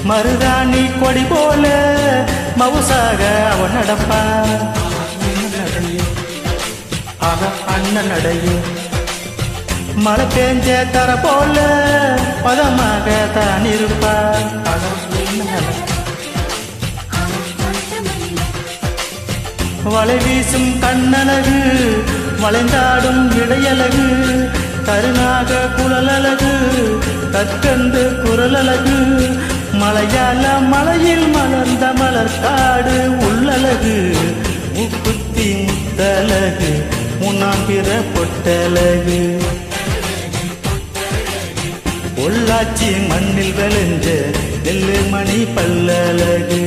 மருதாணி கொடி போல மவுசாக அவன் நடப்பா அண்ணன் நடையே மழை பெஞ்ச தர போல பதமாக தான் இருப்பா வலை வீசும் கண்ணழகு வளைந்தாடும் இடையழகு கருணாக குழலழகு கற்கண்டு குரலழகு மலையாள மலையில் மலர்ந்த மலர்காடு உள்ளழகு முக்குத்தி முத்தழகு முன்னாம்பிற பொட்டழகு பொள்ளாச்சி மண்ணில் விளைஞ்ச நெல்லு மணி பல்லழகு